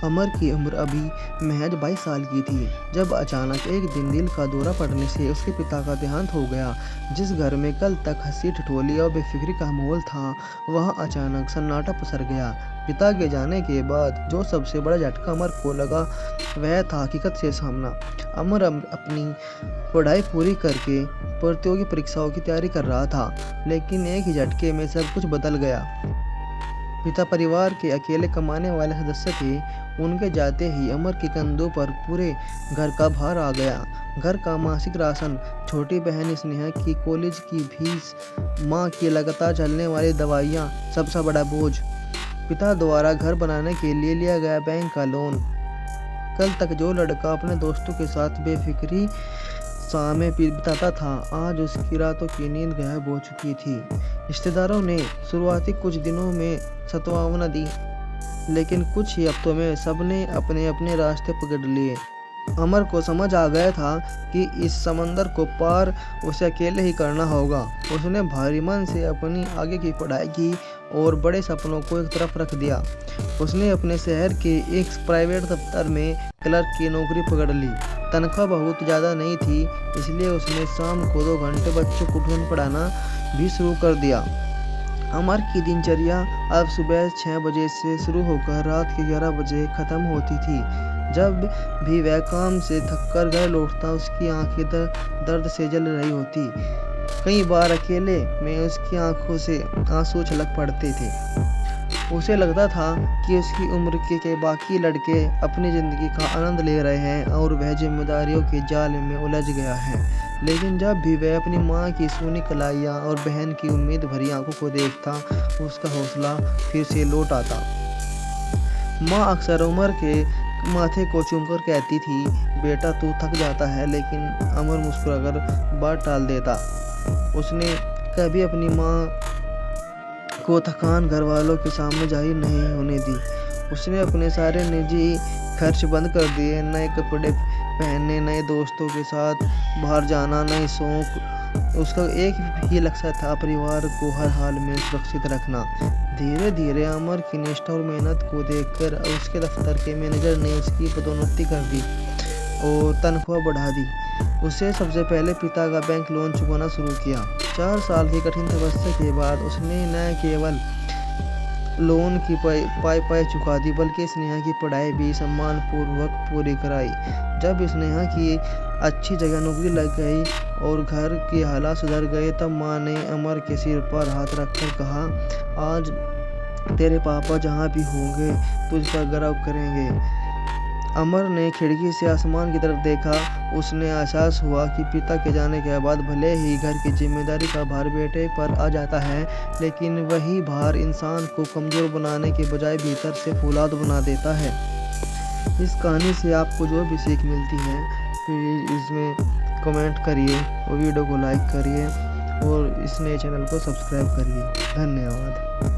अमर की उम्र अभी महज 22 साल की थी जब अचानक एक दिन दिल का दौरा पड़ने से उसके पिता का देहांत हो गया। जिस घर में कल तक हंसी ठिठोली और बेफिक्री का माहौल था, वहाँ अचानक सन्नाटा पसर गया। पिता के जाने के बाद जो सबसे बड़ा झटका अमर को लगा, वह था हकीकत से सामना। अमर अपनी पढ़ाई पूरी करके प्रतियोगी परीक्षाओं की तैयारी कर रहा था, लेकिन एक ही झटके में सब कुछ बदल गया। पिता परिवार के अकेले कमाने वाले सदस्य थे। उनके जाते ही अमर के कंधों पर पूरे घर का भार आ गया। घर का मासिक राशन, छोटी बहन स्नेहा की कॉलेज की फीस, माँ की लगातार चलने वाली दवाइयाँ, सबसे बड़ा बोझ पिता द्वारा घर बनाने के लिए लिया गया बैंक का लोन। कल तक जो लड़का अपने दोस्तों के साथ बेफिक्री समय बिताता था, आज उसकी रातों की नींद गायब हो चुकी थी। रिश्तेदारों ने शुरुआती कुछ दिनों में सांत्वना दी, लेकिन कुछ ही हफ्तों में सबने अपने अपने रास्ते पकड़ लिए। अमर को समझ आ गया था कि इस समंदर को पार उसे अकेले ही करना होगा। उसने भारी मन से अपनी आगे की पढ़ाई की और बड़े सपनों को एक तरफ रख दिया। उसने अपने शहर के एक प्राइवेट दफ्तर में क्लर्क की नौकरी पकड़ ली। तनख्वाह बहुत ज़्यादा नहीं थी, इसलिए उसने शाम को 2 घंटे बच्चों को ट्यूशन पढ़ाना भी शुरू कर दिया। अमर की दिनचर्या अब सुबह 6 बजे से शुरू होकर रात के 11 बजे खत्म होती थी। जब भी वह काम से थककर घर लौटता, उसकी आंखें दर्द से जल रही होती। कई बार अकेले में उसकी आंखों से आंसू छलक पड़ते थे। उसे लगता था कि उसकी उम्र के बाकी लड़के अपनी ज़िंदगी का आनंद ले रहे हैं और वह जिम्मेदारियों के जाल में उलझ गया है। लेकिन जब भी वह अपनी माँ की सूनी कलाइयाँ और बहन की उम्मीद भरी आंखों को देखता, उसका हौसला फिर से लौट आता। माँ अक्सर उमर के माथे को चूमकर कहती थी, बेटा तू थक जाता है, लेकिन अमर मुस्कुराकर बात टाल देता। उसने कभी अपनी माँ को थकान घर वालों के सामने जाहिर नहीं होने दी। उसने अपने सारे निजी खर्च बंद कर दिए, नए कपड़े पहनने, नए दोस्तों के साथ बाहर जाना, नए शौक। उसका एक ही लक्ष्य था, परिवार को हर हाल में सुरक्षित रखना। धीरे धीरे अमर की निष्ठा और मेहनत को देखकर उसके दफ्तर के मैनेजर ने उसकी पदोन्नति कर दी और तनख्वाह बढ़ा दी। उसे सबसे पहले पिता का बैंक लोन चुकाना शुरू किया। 4 साल की कठिन तपस्या के बाद उसने न केवल लोन की पाई चुका दी, बल्कि स्नेहा की पढ़ाई भी सम्मान पूर्वक पूरी कराई। जब स्नेहा की अच्छी जगह नौकरी लग गई और घर के हालात सुधर गए, तब माँ ने अमर के सिर पर हाथ रखकर कहा, आज तेरे पापा जहाँ भी होंगे तुझ पर गर्व करेंगे। अमर ने खिड़की से आसमान की तरफ देखा। उसने एहसास हुआ कि पिता के जाने के बाद भले ही घर की जिम्मेदारी का भार बेटे पर आ जाता है, लेकिन वही भार इंसान को कमज़ोर बनाने के बजाय भीतर से फौलाद बना देता है। इस कहानी से आपको जो भी सीख मिलती है, प्लीज़ इसमें कमेंट करिए और वीडियो को लाइक करिए और इस नए चैनल को सब्सक्राइब करिए। धन्यवाद।